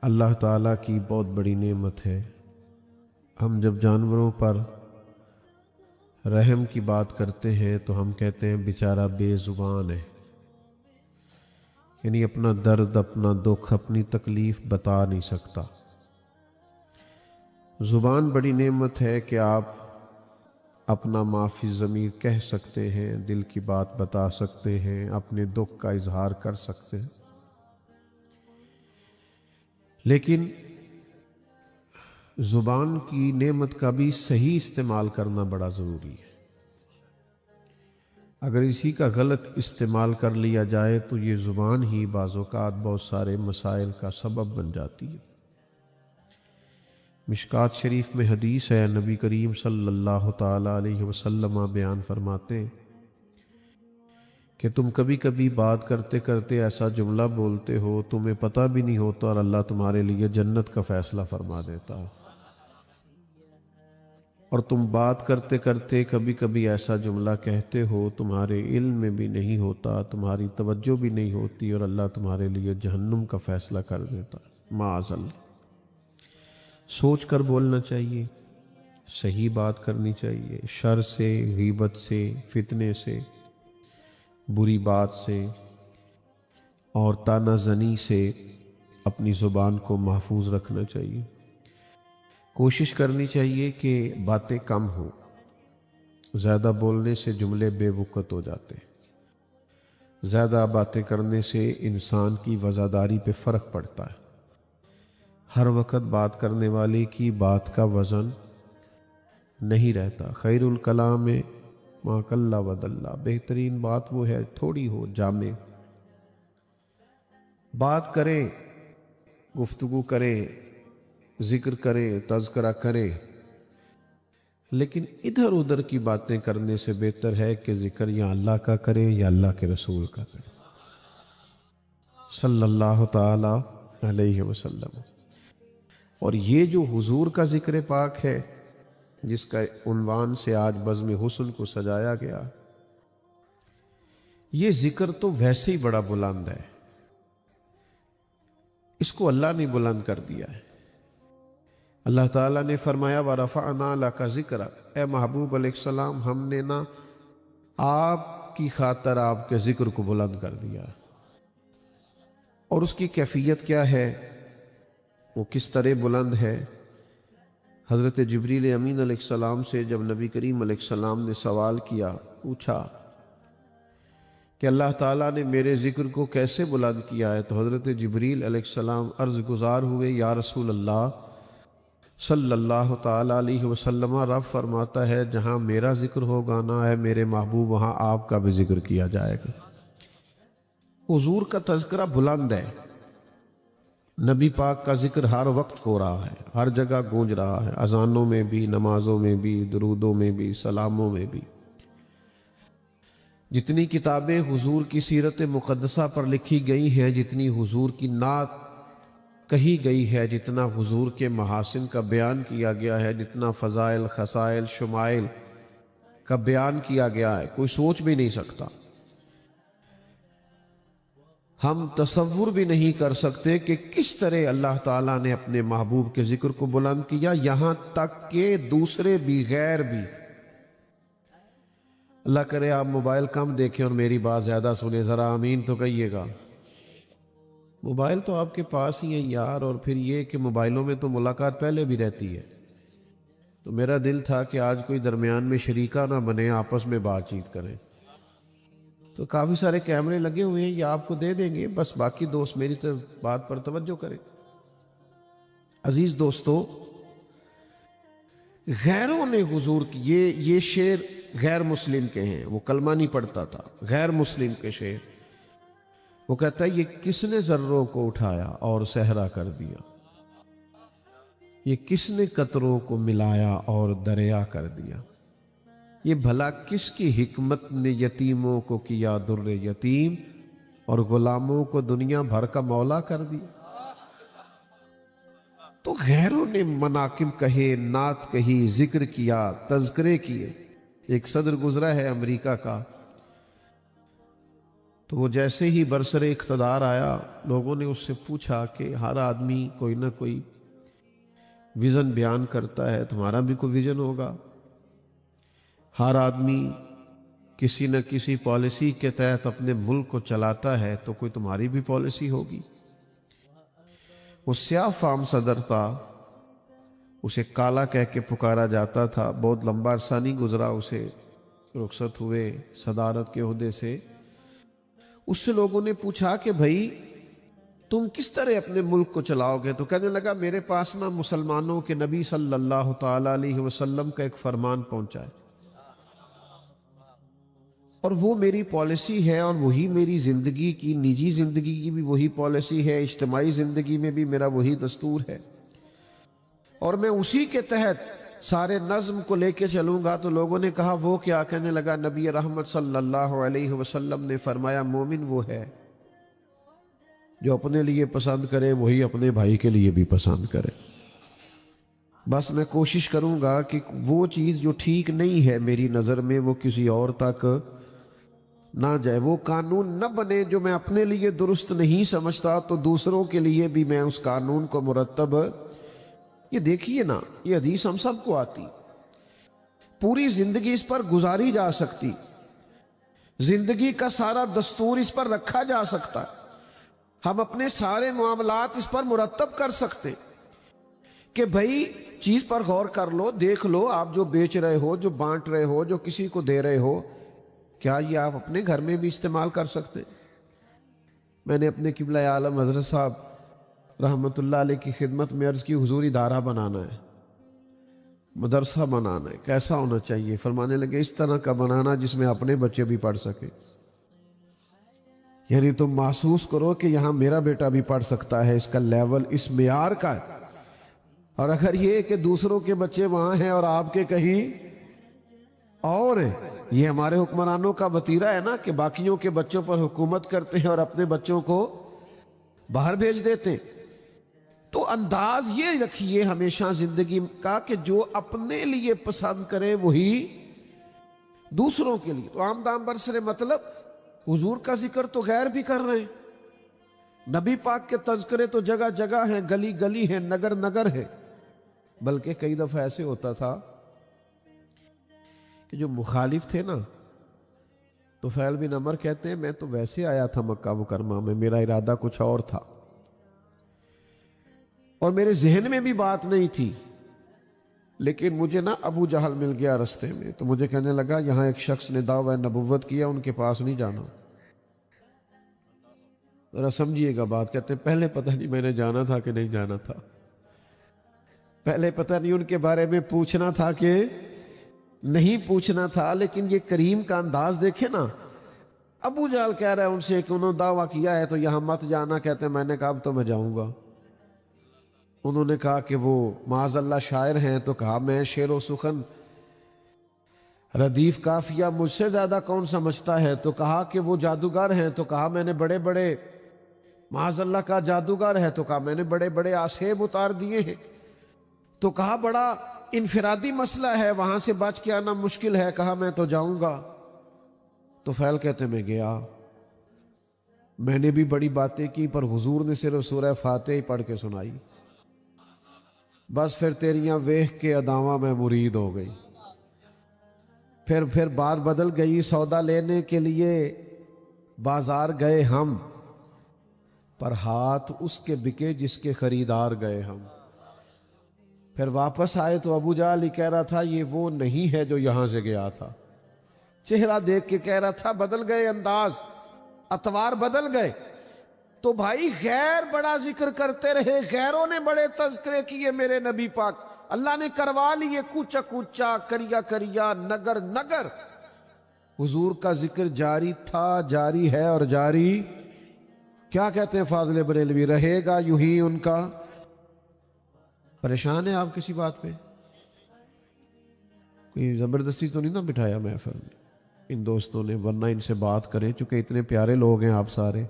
اللہ تعالیٰ کی بہت بڑی نعمت ہے۔ ہم جب جانوروں پر رحم کی بات کرتے ہیں تو ہم کہتے ہیں بیچارہ بے زبان ہے، یعنی اپنا درد، اپنا دکھ، اپنی تکلیف بتا نہیں سکتا۔ زبان بڑی نعمت ہے کہ آپ اپنا ما فی الضمیر کہہ سکتے ہیں، دل کی بات بتا سکتے ہیں، اپنے دکھ کا اظہار کر سکتے ہیں۔ لیکن زبان کی نعمت کا بھی صحیح استعمال کرنا بڑا ضروری ہے۔ اگر اسی کا غلط استعمال کر لیا جائے تو یہ زبان ہی بعض اوقات بہت سارے مسائل کا سبب بن جاتی ہے۔ مشکات شریف میں حدیث ہے، نبی کریم صلی اللہ تعالی علیہ وسلم بیان فرماتے ہیں کہ تم کبھی کبھی بات کرتے کرتے ایسا جملہ بولتے ہو تمہیں پتہ بھی نہیں ہوتا اور اللہ تمہارے لیے جنت کا فیصلہ فرما دیتا ہے، اور تم بات کرتے کرتے کبھی کبھی ایسا جملہ کہتے ہو تمہارے علم میں بھی نہیں ہوتا، تمہاری توجہ بھی نہیں ہوتی، اور اللہ تمہارے لیے جہنم کا فیصلہ کر دیتا ہے۔ معاذ اللہ۔ سوچ کر بولنا چاہیے، صحیح بات کرنی چاہیے، شر سے، غیبت سے، فتنے سے، بری بات سے اور طعنہ زنی سے اپنی زبان کو محفوظ رکھنا چاہیے۔ کوشش کرنی چاہیے کہ باتیں کم ہوں، زیادہ بولنے سے جملے بے وقت ہو جاتے ہیں، زیادہ باتیں کرنے سے انسان کی وزاداری پہ فرق پڑتا ہے۔ ہر وقت بات کرنے والے کی بات کا وزن نہیں رہتا۔ خیر الکلام ما قل و دل، بہترین بات وہ ہے تھوڑی ہو، جامع بات کریں، گفتگو کریں، ذکر کریں، تذکرہ کریں، لیکن ادھر ادھر کی باتیں کرنے سے بہتر ہے کہ ذکر یا اللہ کا کریں یا اللہ کے رسول کا کریں صلی اللہ تعالی علیہ وسلم۔ اور یہ جو حضور کا ذکر پاک ہے جس کا عنوان سے آج بزم حسن کو سجایا گیا، یہ ذکر تو ویسے ہی بڑا بلند ہے، اس کو اللہ نے بلند کر دیا ہے۔ اللہ تعالیٰ نے فرمایا وَرَفَعْنَا لَكَ ذِكْرَكَ، اے محبوب علیہ السلام ہم نے نا آپ کی خاطر آپ کے ذکر کو بلند کر دیا۔ اور اس کی کیفیت کیا ہے، وہ کس طرح بلند ہے؟ حضرت جبریل امین علیہ السلام سے جب نبی کریم علیہ السلام نے سوال کیا، پوچھا کہ اللہ تعالیٰ نے میرے ذکر کو کیسے بلند کیا ہے، تو حضرت جبریل علیہ السلام عرض گزار ہوئے، یا رسول اللہ صلی اللہ تعالیٰ علیہ وسلم، رب فرماتا ہے جہاں میرا ذکر ہوگا نا اے میرے محبوب، وہاں آپ کا بھی ذکر کیا جائے گا۔ حضور کا تذکرہ بلند ہے، نبی پاک کا ذکر ہر وقت ہو رہا ہے، ہر جگہ گونج رہا ہے، اذانوں میں بھی، نمازوں میں بھی، درودوں میں بھی، سلاموں میں بھی۔ جتنی کتابیں حضور کی سیرت مقدسہ پر لکھی گئی ہیں، جتنی حضور کی نعت کہی گئی ہے، جتنا حضور کے محاسن کا بیان کیا گیا ہے، جتنا فضائل، خصائل، شمائل کا بیان کیا گیا ہے، کوئی سوچ بھی نہیں سکتا۔ ہم تصور بھی نہیں کر سکتے کہ کس طرح اللہ تعالیٰ نے اپنے محبوب کے ذکر کو بلند کیا، یہاں تک کہ دوسرے بھی، غیر بھی۔ اللہ کرے آپ موبائل کم دیکھیں اور میری بات زیادہ سنیں، ذرا آمین تو کہیے گا۔ موبائل تو آپ کے پاس ہی ہے یار، اور پھر یہ کہ موبائلوں میں تو ملاقات پہلے بھی رہتی ہے، تو میرا دل تھا کہ آج کوئی درمیان میں شریکہ نہ بنے، آپس میں بات چیت کریں۔ تو کافی سارے کیمرے لگے ہوئے ہیں، یہ آپ کو دے دیں گے، بس باقی دوست میری بات پر توجہ کریں۔ عزیز دوستو، غیروں نے حضور کی یہ شعر غیر مسلم کے ہیں، وہ کلمہ نہیں پڑھتا تھا، غیر مسلم کے شعر۔ وہ کہتا ہے یہ کس نے ذروں کو اٹھایا اور صحرا کر دیا، یہ کس نے قطروں کو ملایا اور دریا کر دیا، یہ بھلا کس کی حکمت نے یتیموں کو کیا در یتیم اور غلاموں کو دنیا بھر کا مولا کر دیا۔ تو غیروں نے مناقب کہے، نعت کہی، ذکر کیا، تذکرے کیے۔ ایک صدر گزرا ہے امریکہ کا، تو وہ جیسے ہی برسر اقتدار آیا، لوگوں نے اس سے پوچھا کہ ہر آدمی کوئی نہ کوئی ویژن بیان کرتا ہے، تمہارا بھی کوئی ویژن ہوگا؟ ہر آدمی کسی نہ کسی پالیسی کے تحت اپنے ملک کو چلاتا ہے، تو کوئی تمہاری بھی پالیسی ہوگی؟ وہ سیاہ فام صدر تھا، اسے کالا کہہ کے پکارا جاتا تھا، بہت لمبا عرصہ نہیں گزرا اسے رخصت ہوئے صدارت کے عہدے سے۔ اس سے لوگوں نے پوچھا کہ بھائی تم کس طرح اپنے ملک کو چلاؤ گے؟ تو کہنے لگا میرے پاس نہ مسلمانوں کے نبی صلی اللہ تعالی علیہ وسلم کا ایک فرمان پہنچا ہے، اور وہ میری پالیسی ہے، اور وہی میری زندگی کی، نجی زندگی کی بھی وہی پالیسی ہے، اجتماعی زندگی میں بھی میرا وہی دستور ہے، اور میں اسی کے تحت سارے نظم کو لے کے چلوں گا۔ تو لوگوں نے کہا وہ کیا؟ کہنے لگا نبی رحمت صلی اللہ علیہ وسلم نے فرمایا مومن وہ ہے جو اپنے لیے پسند کرے وہی اپنے بھائی کے لیے بھی پسند کرے۔ بس میں کوشش کروں گا کہ وہ چیز جو ٹھیک نہیں ہے میری نظر میں وہ کسی اور تک نہ جائے، وہ قانون نہ بنے جو میں اپنے لیے درست نہیں سمجھتا تو دوسروں کے لیے بھی میں اس قانون کو مرتب۔ یہ دیکھیے نا، یہ حدیث ہم سب کو آتی، پوری زندگی اس پر گزاری جا سکتی، زندگی کا سارا دستور اس پر رکھا جا سکتا ہے، ہم اپنے سارے معاملات اس پر مرتب کر سکتے کہ بھائی چیز پر غور کر لو، دیکھ لو، آپ جو بیچ رہے ہو، جو بانٹ رہے ہو، جو کسی کو دے رہے ہو، کیا یہ آپ اپنے گھر میں بھی استعمال کر سکتے؟ میں نے اپنے قبلہ عالم حضرت صاحب رحمت اللہ علیہ کی خدمت میں عرض کی حضور ادارہ بنانا ہے، مدرسہ بنانا ہے، کیسا ہونا چاہیے؟ فرمانے لگے اس طرح کا بنانا جس میں اپنے بچے بھی پڑھ سکے، یعنی تم محسوس کرو کہ یہاں میرا بیٹا بھی پڑھ سکتا ہے، اس کا لیول اس معیار کا ہے۔ اور اگر یہ کہ دوسروں کے بچے وہاں ہیں اور آپ کے کہیں اور ہیں، یہ ہمارے حکمرانوں کا وتیرہ ہے نا کہ باقیوں کے بچوں پر حکومت کرتے ہیں اور اپنے بچوں کو باہر بھیج دیتے ہیں۔ تو انداز یہ رکھیے ہمیشہ زندگی کا کہ جو اپنے لیے پسند کرے وہی دوسروں کے لیے۔ تو عام دام برسر مطلب حضور کا ذکر تو غیر بھی کر رہے ہیں، نبی پاک کے تذکرے تو جگہ جگہ ہیں، گلی گلی ہیں، نگر نگر ہے۔ بلکہ کئی دفعہ ایسے ہوتا تھا کہ جو مخالف تھے نا، تو فیل بن عمر کہتے ہیں میں تو ویسے آیا تھا مکہ مکرمہ میں، میرا ارادہ کچھ اور تھا اور میرے ذہن میں بھی بات نہیں تھی، لیکن مجھے نا ابو جہل مل گیا رستے میں، تو مجھے کہنے لگا یہاں ایک شخص نے دعویٰ نبوت کیا، ان کے پاس نہیں جانا۔ ذرا سمجھیے گا بات، کہتے ہیں پہلے پتہ نہیں میں نے جانا تھا کہ نہیں جانا تھا، پہلے پتہ نہیں ان کے بارے میں پوچھنا تھا کہ نہیں پوچھنا تھا، لیکن یہ کریم کا انداز دیکھیں نا۔ ابو جہل کہہ رہا ہے ان سے کہ انہوں نے دعویٰ کیا ہے تو یہاں مت جانا، کہتے ہیں میں نے کہا اب تو میں جاؤں گا۔ انہوں نے کہا کہ وہ معاذ اللہ شاعر ہیں، تو کہا میں شعر و سخن ردیف کافیہ مجھ سے زیادہ کون سمجھتا ہے، تو کہا کہ وہ جادوگر ہیں، تو کہا میں نے بڑے بڑے معاذ اللہ کا جادوگر ہے، تو کہا میں نے بڑے بڑے آسیب اتار دیے ہیں، تو کہا بڑا انفرادی مسئلہ ہے، وہاں سے بچ کے آنا مشکل ہے، کہا میں تو جاؤں گا۔ تو فیل کہتے میں گیا، میں نے بھی بڑی باتیں کی پر حضور نے صرف سورہ فاتحہ ہی پڑھ کے سنائی، بس پھر تیریاں ویکھ کے اداواں میں مرید ہو گئی۔ پھر بات بدل گئی، سودا لینے کے لیے بازار گئے ہم، پر ہاتھ اس کے بکے جس کے خریدار گئے ہم۔ پھر واپس آئے تو ابو جہل ہی کہہ رہا تھا یہ وہ نہیں ہے جو یہاں سے گیا تھا، چہرہ دیکھ کے کہہ رہا تھا بدل گئے انداز، اطوار بدل گئے۔ تو بھائی غیر بڑا ذکر کرتے رہے، غیروں نے بڑے تذکرے کیے میرے نبی پاک، اللہ نے کروا لیے کوچا کوچا، کریا کریا، نگر نگر، حضور کا ذکر جاری تھا، جاری ہے اور جاری کیا کہتے ہیں فاضل بریلوی، رہے گا یوں ہی ان کا۔ پریشان ہیں آپ کسی بات پہ؟ کوئی زبردستی تو نہیں نہ بٹھایا محفل میں ان دوستوں نے، ورنہ ان سے بات کریں، چونکہ اتنے پیارے لوگ ہیں آپ سارے،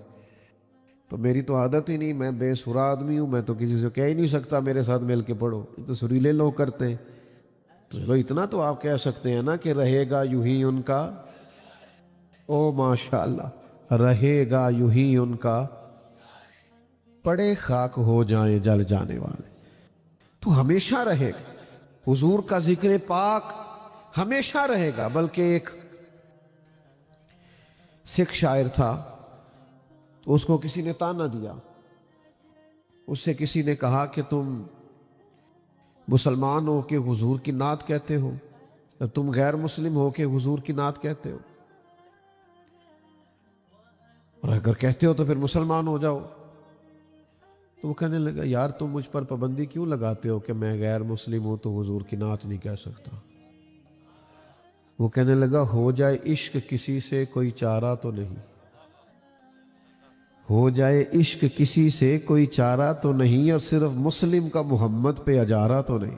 تو میری تو عادت ہی نہیں، میں بے سرا آدمی ہوں، میں تو کسی سے کہہ ہی نہیں سکتا میرے ساتھ مل کے پڑھو، یہ تو سریلے لوگ کرتے ہیں۔ تو چلو اتنا تو آپ کہہ سکتے ہیں نا کہ رہے گا یوں ہی ان کا۔ او ماشاءاللہ، رہے گا یوں ہی ان کا، پڑے خاک ہو جائیں جل جانے والے. تو ہمیشہ رہے گا. حضور کا ذکر پاک ہمیشہ رہے گا. بلکہ ایک سکھ شاعر تھا، تو اس کو کسی نے تانا دیا. اس سے کسی نے کہا کہ تم مسلمان ہو کے حضور کی نعت کہتے ہو، اور تم غیر مسلم ہو کے حضور کی نعت کہتے ہو، اور اگر کہتے ہو تو پھر مسلمان ہو جاؤ. تو وہ کہنے لگا یار تم مجھ پر پابندی کیوں لگاتے ہو کہ میں غیر مسلم ہوں تو حضور کی نعت نہیں کہہ سکتا. وہ کہنے لگا ہو جائے عشق کسی سے کوئی چارہ تو نہیں، ہو جائے عشق کسی سے کوئی چارہ تو نہیں، اور صرف مسلم کا محمد پہ اجارہ تو نہیں.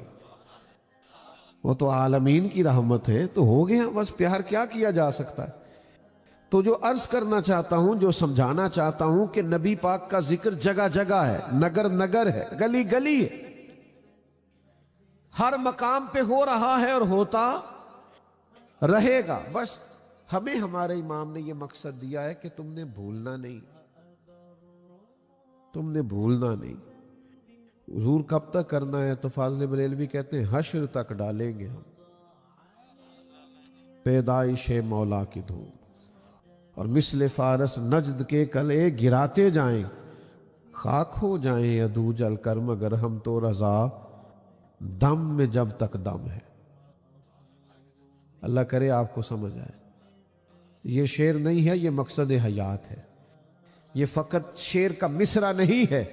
وہ تو عالمین کی رحمت ہے، تو ہو گیا بس. پیار کیا کیا جا سکتا ہے. تو جو عرض کرنا چاہتا ہوں، جو سمجھانا چاہتا ہوں کہ نبی پاک کا ذکر جگہ جگہ ہے، نگر نگر ہے، گلی گلی ہے، ہر مقام پہ ہو رہا ہے اور ہوتا رہے گا. بس ہمیں ہمارے امام نے یہ مقصد دیا ہے کہ تم نے بھولنا نہیں، تم نے بھولنا نہیں. حضور کب تک کرنا ہے؟ تو فاضل بریلوی کہتے ہیں حشر تک ڈالیں گے ہم پیدائش مولا کی دھوم، اور مثل فارس نجد کے کلے گراتے جائیں، خاک ہو جائیں عدو جل کر مگر ہم تو رضا، دم میں جب تک دم ہے. اللہ کرے آپ کو سمجھ آئے. یہ شعر نہیں ہے، یہ مقصد حیات ہے. یہ فقط شعر کا مصرع نہیں ہے،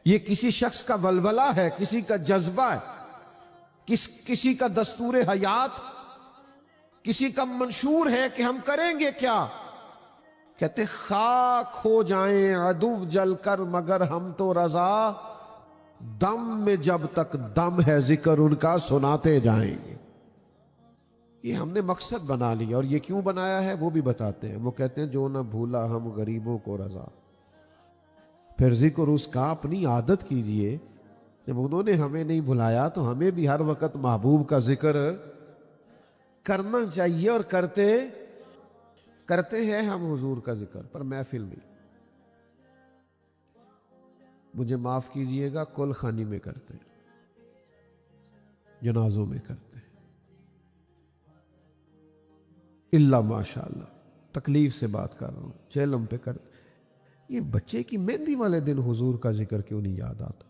یہ کسی شخص کا ولولہ ہے، کسی کا جذبہ ہے، کسی کا دستور حیات، کسی کا منشور ہے کہ ہم کریں گے کیا. کہتے خاک ہو جائیں عدو جل کر مگر ہم تو رضا، دم میں جب تک دم ہے ذکر ان کا سناتے جائیں گے. یہ ہم نے مقصد بنا لیا. اور یہ کیوں بنایا ہے وہ بھی بتاتے ہیں. وہ کہتے ہیں جو نہ بھولا ہم غریبوں کو رضا. پھر ذکر اس کا اپنی عادت کیجئے. جب انہوں نے ہمیں نہیں بھلایا تو ہمیں بھی ہر وقت محبوب کا ذکر کرنا چاہیے. اور کرتے ہیں ہم حضور کا ذکر پر محفل میں. مجھے معاف کیجئے گا، کل خانی میں کرتے ہیں، جنازوں میں کرتے ہیں، اللہ ماشاءاللہ. تکلیف سے بات کر رہا ہوں، چیلم پہ کر. یہ بچے کی مہندی والے دن حضور کا ذکر کیوں نہیں یاد آتا؟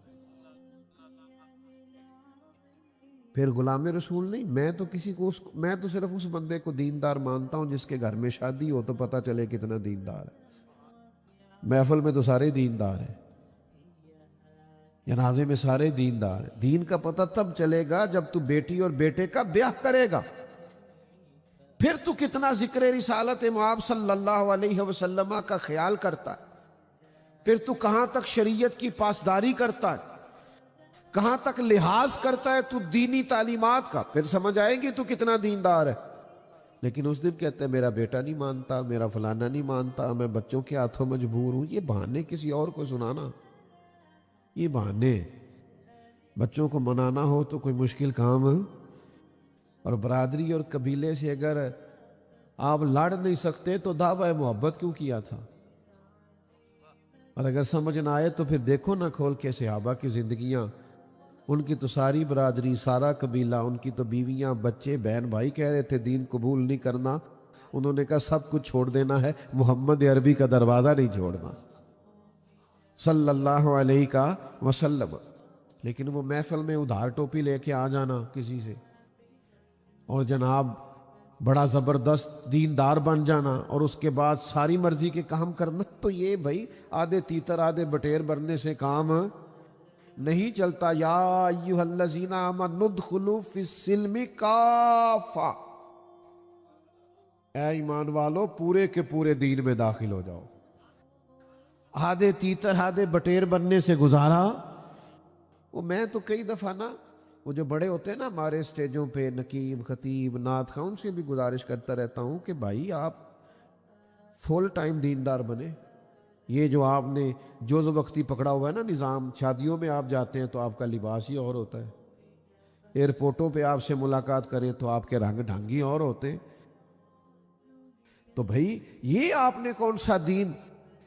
پھر غلام رسول نہیں. میں تو صرف اس بندے کو دیندار مانتا ہوں جس کے گھر میں شادی ہو تو پتہ چلے کتنا دیندار ہے. محفل میں تو سارے دیندار ہیں، جنازے میں سارے دیندار ہیں. دین کا پتہ تب چلے گا جب تو بیٹی اور بیٹے کا بیاہ کرے گا. پھر تو کتنا ذکر رسالت معاب صلی اللہ علیہ وسلم کا خیال کرتا ہے. پھر تو کہاں تک شریعت کی پاسداری کرتا ہے، کہاں تک لحاظ کرتا ہے تو دینی تعلیمات کا. پھر سمجھ آئے گی تو کتنا دیندار ہے. لیکن اس دن کہتے ہیں میرا بیٹا نہیں مانتا، میرا فلانا نہیں مانتا، میں بچوں کے ہاتھوں مجبور ہوں. یہ بہانے کسی اور کو سنانا، یہ بہانے. بچوں کو منانا ہو تو کوئی مشکل کام ہے. اور برادری اور قبیلے سے اگر آپ لڑ نہیں سکتے تو دعویٰ محبت کیوں کیا تھا؟ اور اگر سمجھ نہ آئے تو پھر دیکھو نہ کھول کے صحابہ کی زندگیاں. ان کی تو ساری برادری، سارا قبیلہ، ان کی تو بیویاں، بچے، بہن بھائی کہہ رہے تھے دین قبول نہیں کرنا. انہوں نے کہا سب کچھ چھوڑ دینا ہے، محمد عربی کا دروازہ نہیں چھوڑنا صلی اللہ علیہ وسلم. لیکن وہ محفل میں ادھار ٹوپی لے کے آ جانا کسی سے، اور جناب بڑا زبردست دیندار بن جانا، اور اس کے بعد ساری مرضی کے کام کرنا، تو یہ بھائی آدھے تیتر آدھے بٹیر بننے سے کام نہیں چلتا. یا ایھا الذین آمنوا ادخلوا فی السلم کافہ، اے ایمان والو پورے کے پورے دین میں داخل ہو جاؤ. آدھے تیتر آدھے بٹیر بننے سے گزارا. وہ میں تو کئی دفعہ نا وہ جو بڑے ہوتے ہیں نا ہمارے اسٹیجوں پہ، نقیب، خطیب، نعت خواں، ان سے بھی گزارش کرتا رہتا ہوں کہ بھائی آپ فل ٹائم دیندار بنے. یہ جو آپ نے جوز وقتی پکڑا ہوا ہے نا نظام، شادیوں میں آپ جاتے ہیں تو آپ کا لباس ہی اور ہوتا ہے، ایئرپورٹوں پہ آپ سے ملاقات کریں تو آپ کے رنگ ڈھنگ ہی اور ہوتے ہیں. تو بھائی یہ آپ نے کون سا دین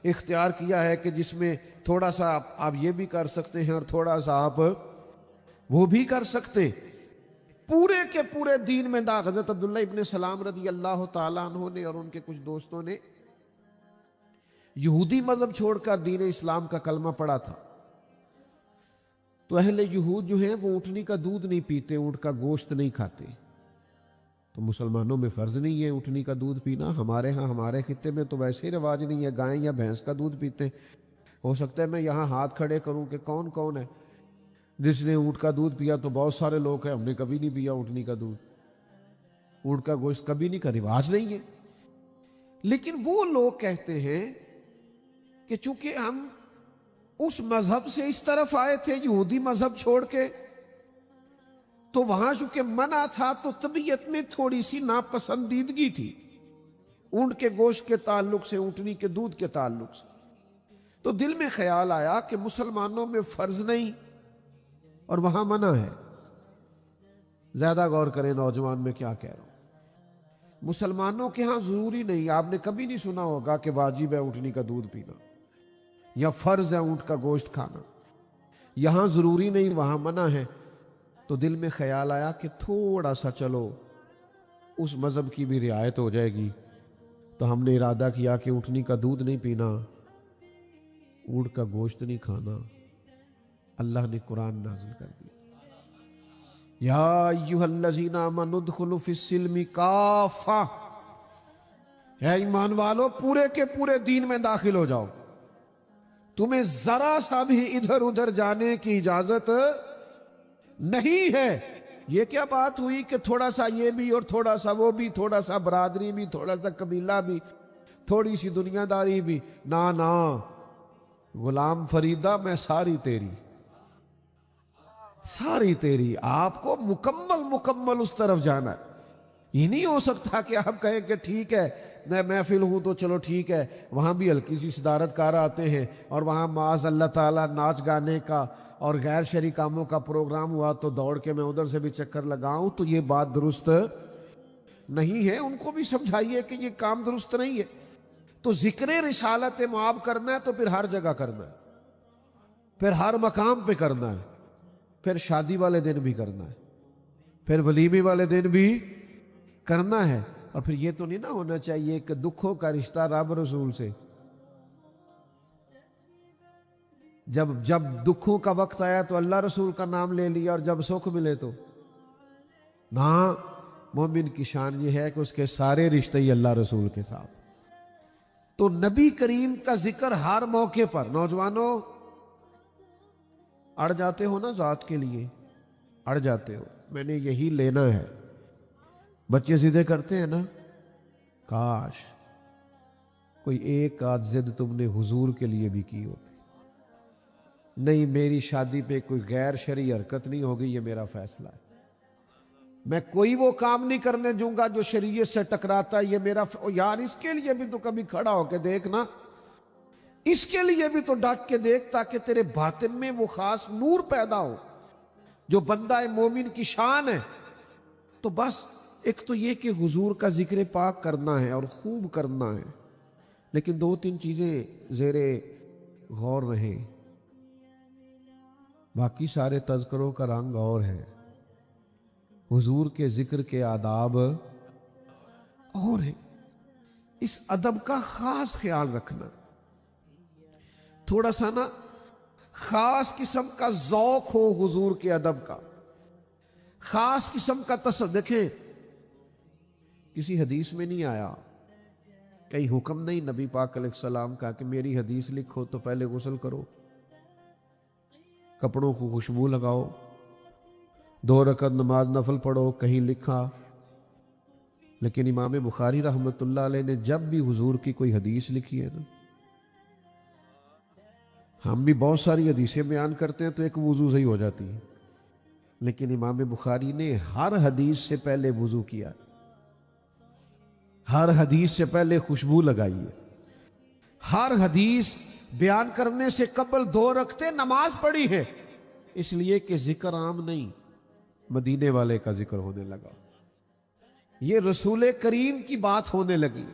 اختیار کیا ہے کہ جس میں تھوڑا سا آپ یہ بھی کر سکتے ہیں اور تھوڑا سا آپ وہ بھی کر سکتے؟ پورے کے پورے دین میں حضرت عبداللہ ابن سلام رضی اللہ تعالیٰ عنہ نے اور ان کے کچھ دوستوں نے یہودی مذہب چھوڑ کر دین اسلام کا کلمہ پڑھا تھا. تو اہل یہود جو ہیں وہ اونٹنی کا دودھ نہیں پیتے، اونٹ کا گوشت نہیں کھاتے. تو مسلمانوں میں فرض نہیں ہے اونٹنی کا دودھ پینا. ہمارے ہاں ہمارے خطے میں تو ویسے ہی رواج نہیں ہے، گائے یا بھینس کا دودھ پیتے ہیں. ہو سکتا ہے میں یہاں ہاتھ کھڑے کروں کہ کون کون ہے جس نے اونٹ کا دودھ پیا، تو بہت سارے لوگ ہیں ہم نے کبھی نہیں پیا اونٹنی کا دودھ، اونٹ کا گوشت کبھی نہیں، کا رواج نہیں ہے. لیکن وہ لوگ کہتے ہیں کہ چونکہ ہم اس مذہب سے اس طرف آئے تھے یہودی مذہب چھوڑ کے، تو وہاں چونکہ منع تھا تو طبیعت میں تھوڑی سی ناپسندیدگی تھی اونٹ کے گوشت کے تعلق سے، اونٹنی کے دودھ کے تعلق سے. تو دل میں خیال آیا کہ مسلمانوں میں فرض نہیں اور وہاں منع ہے. زیادہ غور کریں نوجوان میں کیا کہہ رہا ہوں. مسلمانوں کے ہاں ضروری نہیں، آپ نے کبھی نہیں سنا ہوگا کہ واجب ہے اونٹنی کا دودھ پینا یا فرض ہے اونٹ کا گوشت کھانا. یہاں ضروری نہیں، وہاں منع ہے. تو دل میں خیال آیا کہ تھوڑا سا چلو اس مذہب کی بھی رعایت ہو جائے گی. تو ہم نے ارادہ کیا کہ اونٹنی کا دودھ نہیں پینا، اونٹ کا گوشت نہیں کھانا. اللہ نے قرآن نازل کر دیا، یا ایھا الذین آمنوا ادخلوا فی السلم کافہ، اے ایمان والو پورے کے پورے دین میں داخل ہو جاؤ، تمہیں ذرا سا بھی ادھر ادھر جانے کی اجازت نہیں ہے. یہ کیا بات ہوئی کہ تھوڑا سا یہ بھی اور تھوڑا سا وہ بھی، تھوڑا سا برادری بھی، تھوڑا سا قبیلہ بھی، تھوڑی سی دنیا داری بھی؟ نا غلام فریدہ میں ساری تیری، ساری تیری. آپ کو مکمل اس طرف جانا ہے. یہ نہیں ہو سکتا کہ آپ کہیں کہ ٹھیک ہے میں محفل ہوں تو چلو ٹھیک ہے، وہاں بھی ہلکی سی صدارت کار آتے ہیں اور وہاں معاذ اللہ تعالیٰ ناچ گانے کا اور غیر شرعی کاموں کا پروگرام ہوا تو دوڑ کے میں ادھر سے بھی چکر لگاؤں. تو یہ بات درست نہیں ہے. ان کو بھی سمجھائیے کہ یہ کام درست نہیں ہے. تو ذکر رسالت معاب کرنا ہے تو پھر ہر جگہ کرنا ہے، پھر ہر مقام پہ کرنا ہے، پھر شادی والے دن بھی کرنا ہے، پھر ولیمے والے دن بھی کرنا ہے. اور پھر یہ تو نہیں نا ہونا چاہیے کہ دکھوں کا رشتہ رب رسول سے، جب دکھوں کا وقت آیا تو اللہ رسول کا نام لے لیا اور جب سکھ ملے تو نہ. مومن کی شان یہ ہے کہ اس کے سارے رشتے ہی اللہ رسول کے ساتھ. تو نبی کریم کا ذکر ہر موقع پر. نوجوانوں اڑ جاتے ہو نا ذات کے لیے، اڑ جاتے ہو میں نے یہی لینا ہے. بچے ضدیں کرتے ہیں نا، کاش کوئی ایک آدھ ضد تم نے حضور کے لیے بھی کی ہوتی. نہیں، میری شادی پہ کوئی غیر شرعی حرکت نہیں ہوگی، یہ میرا فیصلہ ہے. میں کوئی وہ کام نہیں کرنے دوں گا جو شریعت سے ٹکراتا ہے، یہ میرا یار اس کے لیے بھی تو کبھی کھڑا ہو کے دیکھ نا، اس کے لیے بھی تو ڈٹ کے دیکھ تاکہ تیرے باطن میں وہ خاص نور پیدا ہو جو بندہ مومن کی شان ہے. تو بس ایک تو یہ کہ حضور کا ذکر پاک کرنا ہے اور خوب کرنا ہے. لیکن دو تین چیزیں زیر غور رہیں، باقی سارے تذکروں کا رنگ اور ہے، حضور کے ذکر کے آداب اور ہیں. اس ادب کا خاص خیال رکھنا. تھوڑا سا نا خاص قسم کا ذوق ہو حضور کے ادب کا، خاص قسم کا دیکھیں کسی حدیث میں نہیں آیا، کئی حکم نہیں نبی پاک علیہ السلام کا کہ میری حدیث لکھو تو پہلے غسل کرو، کپڑوں کو خوشبو لگاؤ، 2 رکعت نماز نفل پڑھو، کہیں لکھا. لیکن امام بخاری رحمۃ اللہ علیہ نے جب بھی حضور کی کوئی حدیث لکھی ہے نا، ہم بھی بہت ساری حدیثیں بیان کرتے ہیں تو ایک وضو سے ہی ہو جاتی ہے، لیکن امام بخاری نے ہر حدیث سے پہلے وضو کیا، ہر حدیث سے پہلے خوشبو لگائی ہے، ہر حدیث بیان کرنے سے قبل 2 رکعتیں نماز پڑھی ہے. اس لیے کہ ذکر عام نہیں، مدینے والے کا ذکر ہونے لگا، یہ رسول کریم کی بات ہونے لگی.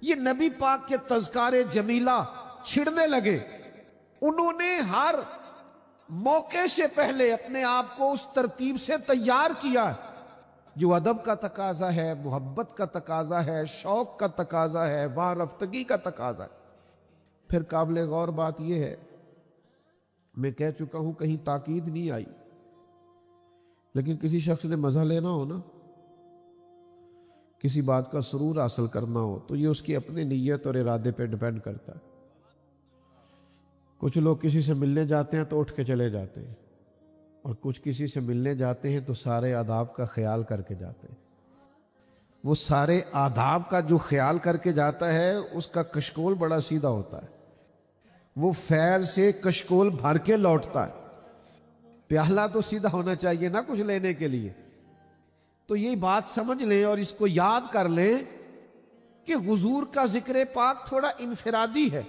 یہ نبی پاک کے تذکار جمیلہ چھڑنے لگے. انہوں نے ہر موقع سے پہلے اپنے آپ کو اس ترتیب سے تیار کیا جو ادب کا تقاضا ہے، محبت کا تقاضا ہے، شوق کا تقاضا ہے، واہ رفتگی کا تقاضا ہے. پھر قابل غور بات یہ ہے، میں کہہ چکا ہوں کہیں تاکید نہیں آئی، لیکن کسی شخص نے مزہ لینا ہو نا، کسی بات کا سرور حاصل کرنا ہو، تو یہ اس کی اپنی نیت اور ارادے پہ ڈیپینڈ کرتا ہے. کچھ لوگ کسی سے ملنے جاتے ہیں تو اٹھ کے چلے جاتے ہیں، اور کچھ کسی سے ملنے جاتے ہیں تو سارے آداب کا خیال کر کے جاتے ہیں. وہ سارے آداب کا جو خیال کر کے جاتا ہے اس کا کشکول بڑا سیدھا ہوتا ہے، وہ فیض سے کشکول بھر کے لوٹتا ہے. پیالہ تو سیدھا ہونا چاہیے نا کچھ لینے کے لیے. تو یہ بات سمجھ لیں اور اس کو یاد کر لیں کہ حضور کا ذکر پاک تھوڑا انفرادی ہے.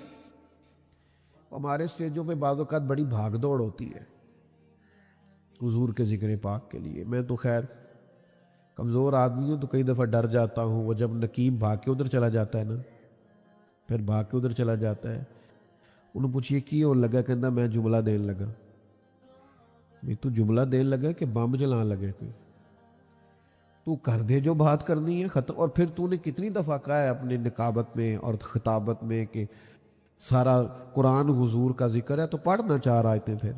ہمارے اسٹیجوں پہ بعض اوقات بڑی بھاگ دوڑ ہوتی ہے حضور کے ذکر پاک کے لیے. میں تو خیر کمزور آدمی ہوں تو کئی دفعہ ڈر جاتا ہوں. وہ جب نقیب بھاگ کے ادھر چلا جاتا ہے نا، پھر بھاگ کے ادھر چلا جاتا ہے، انہوں پوچھئے کی اور لگا، کہنا میں جملہ دین لگا. بھی تو جملہ دین لگا کہ بم جلان لگے کوئی؟ تو کر دے جو بات کرنی ہے ختم. اور پھر تو نے کتنی دفعہ کہا ہے اپنے نقابت میں اور خطابت میں کہ سارا قرآن حضور کا ذکر ہے، تو پڑھنا چاہ رہا تھے. پھر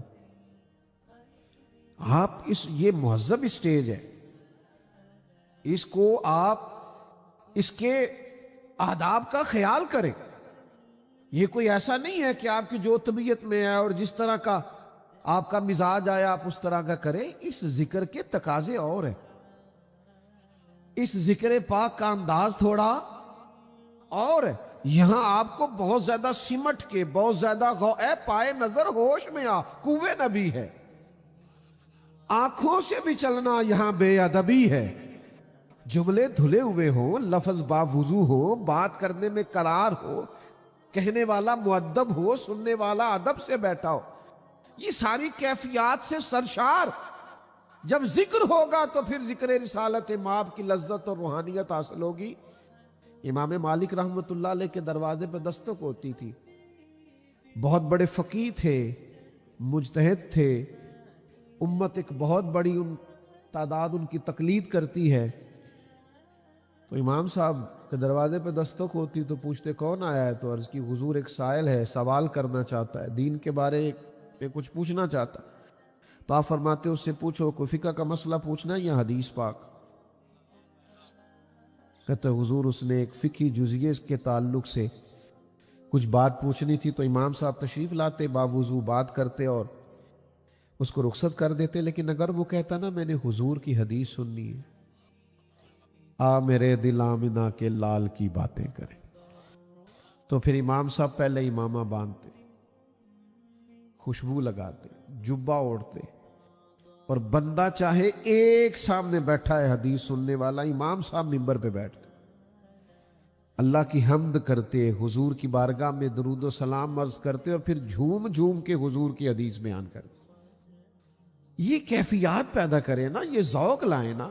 آپ یہ مہذب اسٹیج ہے، اس کو آپ اس کے آداب کا خیال کریں. یہ کوئی ایسا نہیں ہے کہ آپ کی جو طبیعت میں ہے اور جس طرح کا آپ کا مزاج آیا آپ اس طرح کا کریں. اس ذکر کے تقاضے اور ہیں، اس ذکر پاک کا انداز تھوڑا اور ہے. یہاں آپ کو بہت زیادہ سمٹ کے، بہت زیادہ اے پائے نظر ہوش میں آ، کوے نبی ہے. آنکھوں سے بھی چلنا یہاں بے ادبی ہے. جملے دھلے ہوئے ہوں، لفظ باوضو ہو، بات کرنے میں قرار ہو، کہنے والا مؤدب ہو، سننے والا ادب سے بیٹھا ہو. یہ ساری کیفیات سے سرشار جب ذکر ہوگا تو پھر ذکر رسالت مآب کی لذت اور روحانیت حاصل ہوگی. امام مالک رحمۃ اللہ علیہ کے دروازے پہ دستک ہوتی تھی. بہت بڑے فقیہ تھے، مجتہد تھے، امت ایک بہت بڑی تعداد ان کی تقلید کرتی ہے. تو امام صاحب کے دروازے پہ دستک ہوتی تو پوچھتے کون آیا ہے؟ تو عرض کی حضور ایک سائل ہے، سوال کرنا چاہتا ہے، دین کے بارے میں کچھ پوچھنا چاہتا. تو آپ فرماتے اس سے پوچھو، کوئی فقہ کا مسئلہ پوچھنا ہے یا حدیث پاک؟ کہتے حضور اس نے ایک فقہی جزئیے کے تعلق سے کچھ بات پوچھنی تھی. تو امام صاحب تشریف لاتے، باوضو بات کرتے اور اس کو رخصت کر دیتے. لیکن اگر وہ کہتا نا میں نے حضور کی حدیث سننی ہے، آ میرے دل آمنہ کے لال کی باتیں کریں، تو پھر امام صاحب پہلے امامہ باندھتے، خوشبو لگاتے، جبہ اوڑھتے، اور بندہ چاہے ایک سامنے بیٹھا ہے حدیث سننے والا، امام صاحب منبر پہ بیٹھتے اللہ کی حمد کرتے، حضور کی بارگاہ میں درود و سلام عرض کرتے، اور پھر جھوم جھوم کے حضور کی حدیث بیان کرتے. یہ کیفیات پیدا کریں نا، یہ ذوق لائیں نا.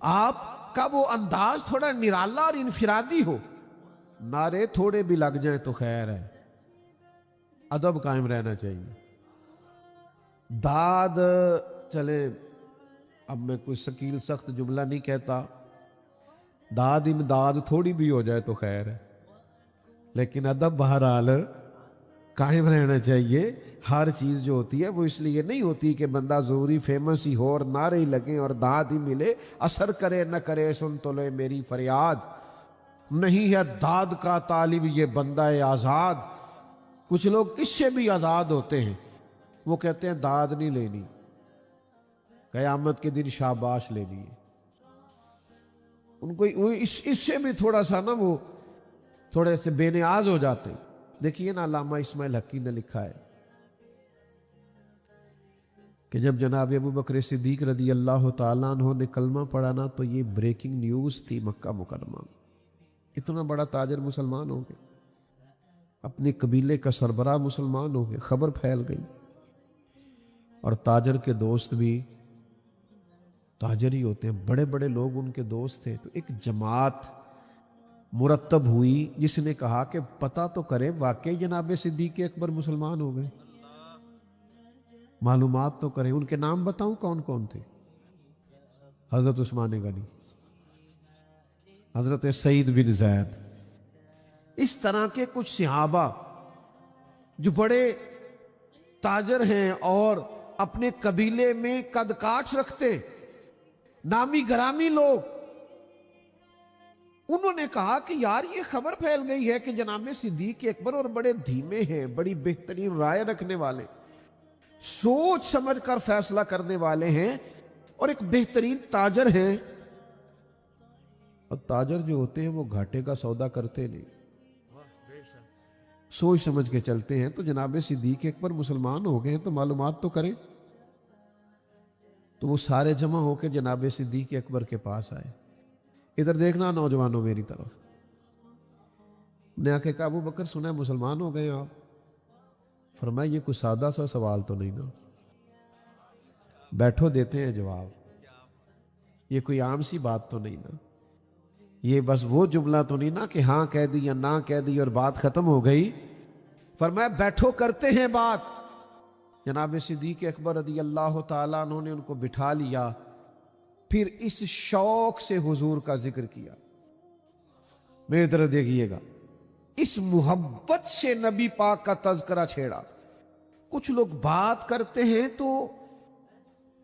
آپ کا وہ انداز تھوڑا نرالا اور انفرادی ہو. نعرے تھوڑے بھی لگ جائیں تو خیر ہے، ادب قائم رہنا چاہیے. داد چلے، اب میں کوئی ثقیل سخت جملہ نہیں کہتا، داد امداد تھوڑی بھی ہو جائے تو خیر ہے، لیکن ادب بہرحال قائم رہنا چاہیے. ہر چیز جو ہوتی ہے وہ اس لیے نہیں ہوتی کہ بندہ ضروری فیمس ہی ہو اور نعرے ہی لگیں اور داد ہی ملے، اثر کرے نہ کرے سن تو لے میری فریاد. نہیں ہے داد کا طالب یہ بندہ آزاد. کچھ لوگ اس سے بھی آزاد ہوتے ہیں، وہ کہتے ہیں داد نہیں لینی، قیامت کے دن شاباش لینی ہے. ان کو اس سے بھی تھوڑا سا نا وہ تھوڑے سے بے نیاز ہو جاتے ہیں. دیکھیے نا علامہ اسماعیل حقی نے لکھا ہے کہ جب جناب ابو بکر صدیق رضی اللہ تعالیٰ عنہ نے کلمہ پڑھا نا تو یہ بریکنگ نیوز تھی مکہ مکرمہ میں. اتنا بڑا تاجر مسلمان ہو گیا، اپنے قبیلے کا سربراہ مسلمان ہو گیا، خبر پھیل گئی. اور تاجر کے دوست بھی تاجر ہی ہوتے ہیں، بڑے بڑے لوگ ان کے دوست تھے. تو ایک جماعت مرتب ہوئی جس نے کہا کہ پتہ تو کرے واقعی جناب صدیق اکبر مسلمان ہو گئے، معلومات تو کریں۔ ان کے نام بتاؤں کون کون تھے؟ حضرت عثمان غنی، حضرت سعید بن زید، اس طرح کے کچھ صحابہ جو بڑے تاجر ہیں اور اپنے قبیلے میں قد کاٹھ رکھتے، نامی گرامی لوگ، انہوں نے کہا کہ یار یہ خبر پھیل گئی ہے کہ جناب صدیق اکبر، اور بڑے دھیمے ہیں، بڑی بہترین رائے رکھنے والے، سوچ سمجھ کر فیصلہ کرنے والے ہیں، اور ایک بہترین تاجر ہیں۔ اور تاجر جو ہوتے ہیں وہ گھاٹے کا سودا کرتے نہیں، سوچ سمجھ کے چلتے ہیں۔ تو جناب صدیق اکبر مسلمان ہو گئے ہیں تو معلومات تو کریں۔ تو وہ سارے جمع ہو کے جناب صدیق اکبر کے پاس آئے۔ ادھر دیکھنا نوجوانوں میری طرف، نے آ کے کہا ابو بکر سنا ہے مسلمان ہو گئے آپ؟ فرمایا یہ کوئی سادہ سا سوال تو نہیں نا، بیٹھو دیتے ہیں جواب، یہ کوئی عام سی بات تو نہیں نا، یہ بس وہ جملہ تو نہیں نا کہ ہاں کہہ دی یا نہ کہہ دی اور بات ختم ہو گئی۔ فرمایا بیٹھو کرتے ہیں بات۔ جناب صدیق اکبر رضی اللہ تعالیٰ عنہ نے ان کو بٹھا لیا، پھر اس شوق سے حضور کا ذکر کیا۔ میری طرف دیکھیے گا، اس محبت سے نبی پاک کا تذکرہ چھیڑا۔ کچھ لوگ بات کرتے ہیں تو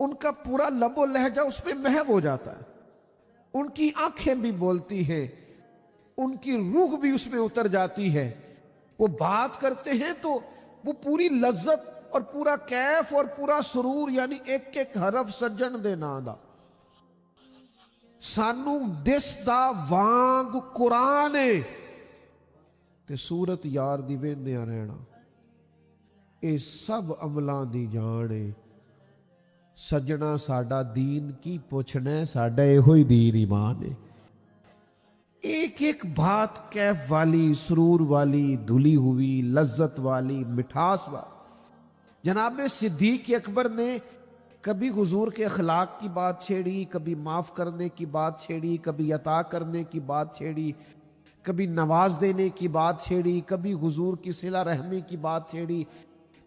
ان کا پورا لب و لہجہ اس میں محو ہو جاتا ہے، ان کی آنکھیں بھی بولتی ہیں، ان کی روح بھی اس میں اتر جاتی ہے۔ وہ بات کرتے ہیں تو وہ پوری لذت اور پورا کیف اور پورا سرور، یعنی ایک ایک حرف سجن دے نا دا سانو دس دا وانگ قرآن تے سورت یار دی ویندیاں رہنا، اے سب عملاں دی جانے سجنا ساڈا دین کی پوچھنا ہے، ساڈا یہ ہوئی دین ایمان ہے۔ ایک ایک بات کیف والی، سرور والی، دھلی ہوئی، لذت والی، مٹھاس والی۔ جناب صدیق اکبر نے کبھی حضور کے اخلاق کی بات چھیڑی، کبھی معاف کرنے کی بات چھیڑی، کبھی عطا کرنے کی بات چھیڑی، کبھی نواز دینے کی بات چھیڑی، کبھی حضور کی صلہ رحمی کی بات چھیڑی،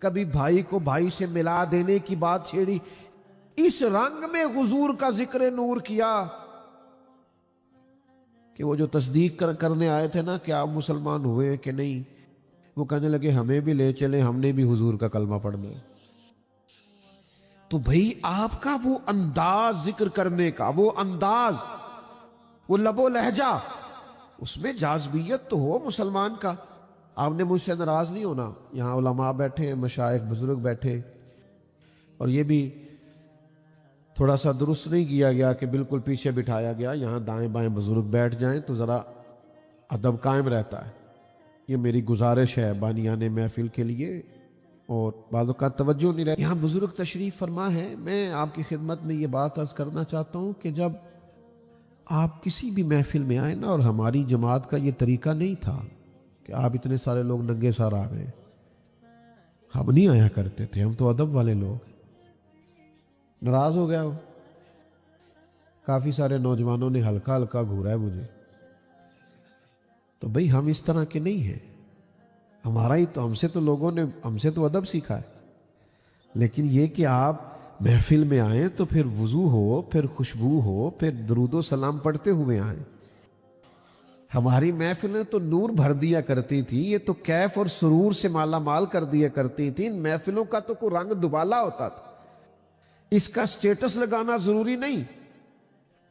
کبھی بھائی کو بھائی سے ملا دینے کی بات چھیڑی۔ اس رنگ میں حضور کا ذکر نور کیا کہ وہ جو تصدیق کرنے آئے تھے نا کہ آپ مسلمان ہوئے کہ نہیں، وہ کہنے لگے ہمیں بھی لے چلیں، ہم نے بھی حضور کا کلمہ پڑھنا ہے۔ تو بھئی آپ کا وہ انداز ذکر کرنے کا، وہ انداز، وہ لب و لہجہ، اس میں جاذبیت تو ہو مسلمان کا۔ آپ نے مجھ سے ناراض نہیں ہونا، یہاں علماء بیٹھے ہیں، مشائخ بزرگ بیٹھے، اور یہ بھی تھوڑا سا درست نہیں کیا گیا کہ بالکل پیچھے بٹھایا گیا، یہاں دائیں بائیں بزرگ بیٹھ جائیں تو ذرا ادب قائم رہتا ہے۔ یہ میری گزارش ہے بانیان محفل کے لیے، اور بعض اوقات توجہ نہیں رہتی۔ یہاں بزرگ تشریف فرما ہے، میں آپ کی خدمت میں یہ بات عرض کرنا چاہتا ہوں کہ جب آپ کسی بھی محفل میں آئے نا، اور ہماری جماعت کا یہ طریقہ نہیں تھا کہ آپ اتنے سارے لوگ ننگے سار آ گئے، ہم نہیں آیا کرتے تھے، ہم تو ادب والے لوگ۔ ناراض ہو گیا ہو، کافی سارے نوجوانوں نے ہلکا ہلکا گھورا ہے مجھے، تو بھئی ہم اس طرح کے نہیں ہیں، ہمارا ہی تو، ہم سے تو لوگوں نے، ہم سے تو ادب سیکھا ہے۔ لیکن یہ کہ آپ محفل میں آئیں تو پھر وضو ہو، پھر خوشبو ہو، پھر درود و سلام پڑھتے ہوئے آئیں۔ ہماری محفلیں تو نور بھر دیا کرتی تھی، یہ تو کیف اور سرور سے مالا مال کر دیا کرتی تھی۔ ان محفلوں کا تو کوئی رنگ دبالا ہوتا تھا، اس کا سٹیٹس لگانا ضروری نہیں،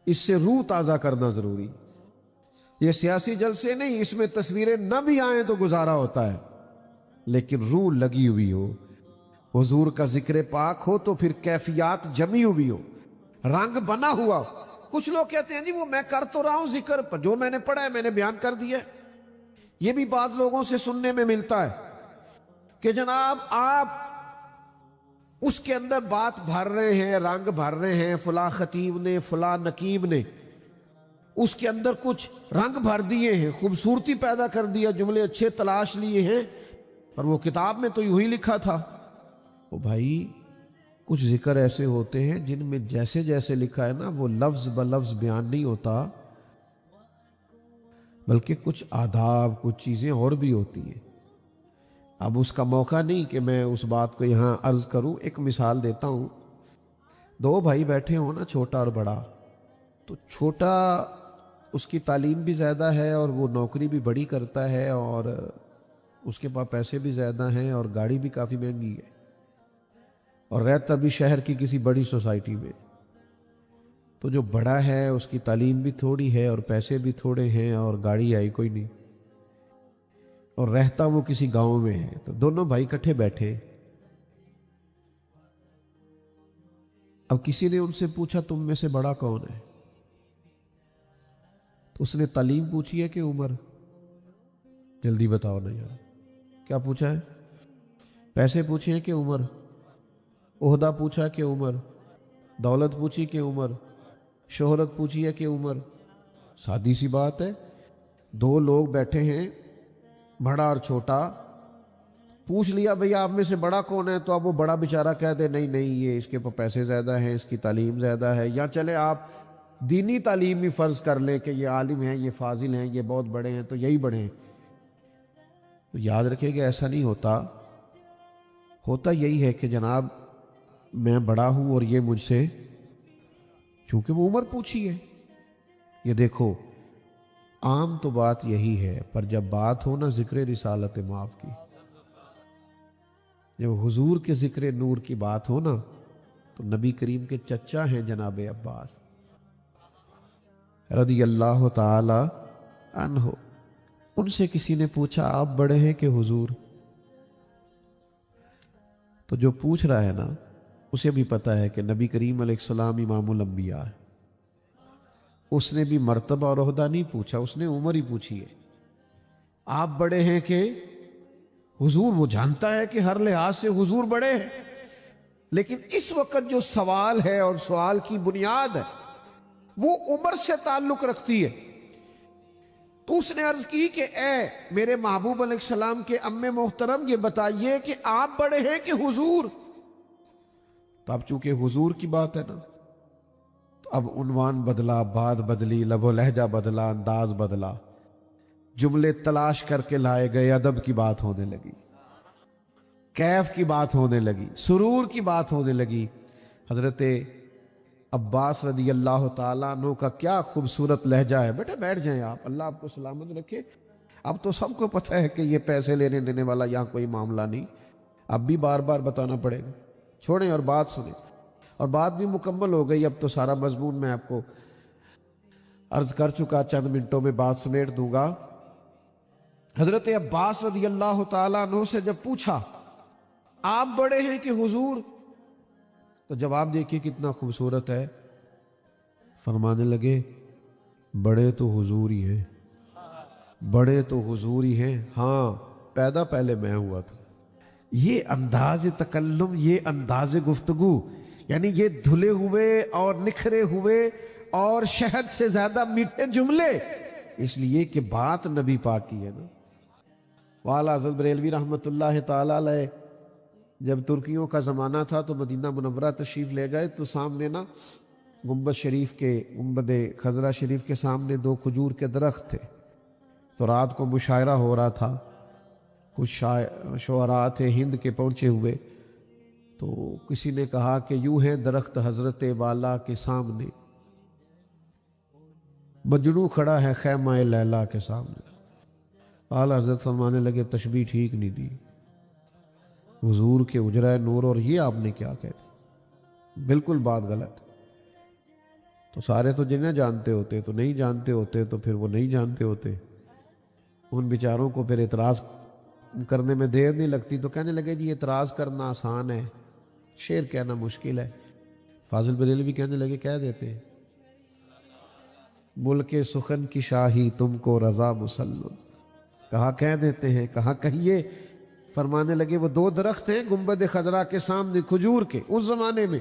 اس سے روح تازہ کرنا ضروری۔ یہ سیاسی جلسے نہیں، اس میں تصویریں نہ بھی آئیں تو گزارا ہوتا ہے، لیکن روح لگی ہوئی ہو، حضور کا ذکر پاک ہو تو پھر کیفیات جمی ہوئی ہو، رنگ بنا ہوا ہو۔ کچھ لوگ کہتے ہیں جی وہ میں کر تو رہا ہوں ذکر، پر جو میں نے پڑھا ہے میں نے بیان کر دیا ہے۔ یہ بھی بعض لوگوں سے سننے میں ملتا ہے کہ جناب آپ اس کے اندر بات بھر رہے ہیں، رنگ بھر رہے ہیں، فلاں خطیب نے، فلاں نقیب نے اس کے اندر کچھ رنگ بھر دیے ہیں، خوبصورتی پیدا کر دیا، جملے اچھے تلاش لیے ہیں، پر وہ کتاب میں تو یوں ہی لکھا تھا۔ وہ بھائی کچھ ذکر ایسے ہوتے ہیں جن میں جیسے جیسے لکھا ہے نا وہ لفظ بلفظ بیان نہیں ہوتا، بلکہ کچھ آداب، کچھ چیزیں اور بھی ہوتی ہیں۔ اب اس کا موقع نہیں کہ میں اس بات کو یہاں عرض کروں۔ ایک مثال دیتا ہوں، دو بھائی بیٹھے ہوں نا، چھوٹا اور بڑا، تو چھوٹا اس کی تعلیم بھی زیادہ ہے اور وہ نوکری بھی بڑی کرتا ہے اور اس کے پاس پیسے بھی زیادہ ہیں اور گاڑی بھی کافی مہنگی ہے اور رہتا بھی شہر کی کسی بڑی سوسائٹی میں۔ تو جو بڑا ہے اس کی تعلیم بھی تھوڑی ہے اور پیسے بھی تھوڑے ہیں اور گاڑی آئی کوئی نہیں، اور رہتا وہ کسی گاؤں میں ہے۔ تو دونوں بھائی کٹھے بیٹھے، اب کسی نے ان سے پوچھا تم میں سے بڑا کون ہے؟ تو اس نے تعلیم پوچھی ہے کہ عمر؟ جلدی بتاؤ نا یار، کیا پوچھا ہے؟ پیسے پوچھے ہیں کہ عمر؟ عہدہ پوچھا کہ عمر؟ دولت پوچھی کہ عمر؟ شہرت پوچھی ہے کہ عمر؟ سادی سی بات ہے، دو لوگ بیٹھے ہیں، بڑا اور چھوٹا، پوچھ لیا بھئی آپ میں سے بڑا کون ہے؟ تو اب وہ بڑا بیچارہ کہہ دے نہیں یہ اس کے پاس پیسے زیادہ ہیں، اس کی تعلیم زیادہ ہے، یا چلے آپ دینی تعلیم بھی فرض کر لیں کہ یہ عالم ہیں، یہ فاضل ہیں، یہ بہت بڑے ہیں تو یہی بڑے ہیں۔ تو یاد رکھے کہ ایسا نہیں ہوتا یہی ہے کہ جناب میں بڑا ہوں اور یہ مجھ سے، چونکہ وہ عمر پوچھی ہے۔ یہ دیکھو عام تو بات یہی ہے، پر جب بات ہو نا ذکر رسالت معاف کی، جب حضور کے ذکر نور کی بات ہو نا، تو نبی کریم کے چچا ہیں جناب عباس رضی اللہ تعالی عنہ، ان سے کسی نے پوچھا آپ بڑے ہیں کہ حضور؟ تو جو پوچھ رہا ہے نا اسے بھی پتا ہے کہ نبی کریم علیہ السلام امام الانبیاء ہے، اس نے بھی مرتبہ اور عہدہ نہیں پوچھا، اس نے عمر ہی پوچھی ہے۔ آپ بڑے ہیں کہ حضور؟ وہ جانتا ہے کہ ہر لحاظ سے حضور بڑے ہیں، لیکن اس وقت جو سوال ہے اور سوال کی بنیاد ہے وہ عمر سے تعلق رکھتی ہے۔ تو اس نے عرض کی کہ اے میرے محبوب علیہ السلام کے عم محترم، یہ بتائیے کہ آپ بڑے ہیں کہ حضور؟ تو اب چونکہ حضور کی بات ہے نا، تو اب عنوان بدلا، بات بدلی، لب و لہجہ بدلا، انداز بدلا، جملے تلاش کر کے لائے گئے، ادب کی بات ہونے لگی، کیف کی بات ہونے لگی، سرور کی بات ہونے لگی۔ حضرت عباس رضی اللہ تعالیٰ عنہ کا کیا خوبصورت لہجہ ہے۔ بیٹا بیٹھ جائیں آپ، اللہ آپ کو سلامت رکھے۔ اب تو سب کو پتہ ہے کہ یہ پیسے لینے دینے والا یہاں کوئی معاملہ نہیں، اب بھی بار بار بتانا پڑے گا، چھوڑیں اور بات سنیں۔ اور بات بھی مکمل ہو گئی، اب تو سارا مضمون میں آپ کو عرض کر چکا، چند منٹوں میں بات سمیٹ دوں گا۔ حضرت عباس رضی اللہ تعالیٰ عنہ سے جب پوچھا آپ بڑے ہیں کہ حضور، تو جواب دیکھیے کتنا خوبصورت ہے، فرمانے لگے بڑے تو حضور ہی ہیں، بڑے تو حضور ہی ہیں، ہاں پیدا پہلے میں ہوا تھا۔ یہ انداز تکلم، یہ انداز گفتگو، یعنی یہ دھلے ہوئے اور نکھرے ہوئے اور شہد سے زیادہ میٹھے جملے، اس لیے کہ بات نبی پاک کی ہے نا۔ والا حضرت بریلوی رحمۃ اللہ تعالی علیہ جب ترکیوں کا زمانہ تھا تو مدینہ منورہ تشریف لے گئے، تو سامنے نا گنبد شریف کے، گنبد خضرا شریف کے سامنے دو کھجور کے درخت تھے۔ تو رات کو مشاعرہ ہو رہا تھا، کچھ شعراء تھے ہند کے پہنچے ہوئے، تو کسی نے کہا کہ یوں ہے درخت حضرت والا کے سامنے، مجنوں کھڑا ہے خیمہ لیلا کے سامنے۔ اعلیٰ حضرت فرمانے لگے تشبیہ ٹھیک نہیں دی، حضور کے اجرائے نور اور یہ آپ نے کیا کہہ دی، بالکل بات غلط۔ تو سارے تو جنہیں جانتے ہوتے، تو نہیں جانتے ہوتے تو پھر وہ نہیں جانتے ہوتے، ان بیچاروں کو پھر اعتراض کرنے میں دیر نہیں لگتی، تو کہنے لگے جی اعتراض کرنا آسان ہے، شعر کہنا مشکل ہے۔ فاضل بریلوی کہنے لگے کہہ دیتے ہیں، ملک سخن کی شاہی تم کو رضا مسلم، کہا کہہ دیتے ہیں، کہا کہیے۔ فرمانے لگے وہ دو درخت ہیں گنبد خضرا کے سامنے کھجور کے، اس زمانے میں۔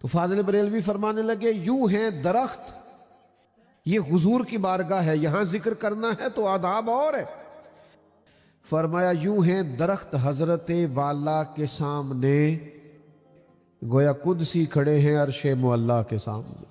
تو فاضل بریلوی فرمانے لگے یوں ہیں درخت، یہ حضور کی بارگاہ ہے، یہاں ذکر کرنا ہے تو آداب اور ہے۔ فرمایا یوں ہیں درخت حضرت والا کے سامنے، گویا قدسی کھڑے ہیں عرش معلا کے سامنے۔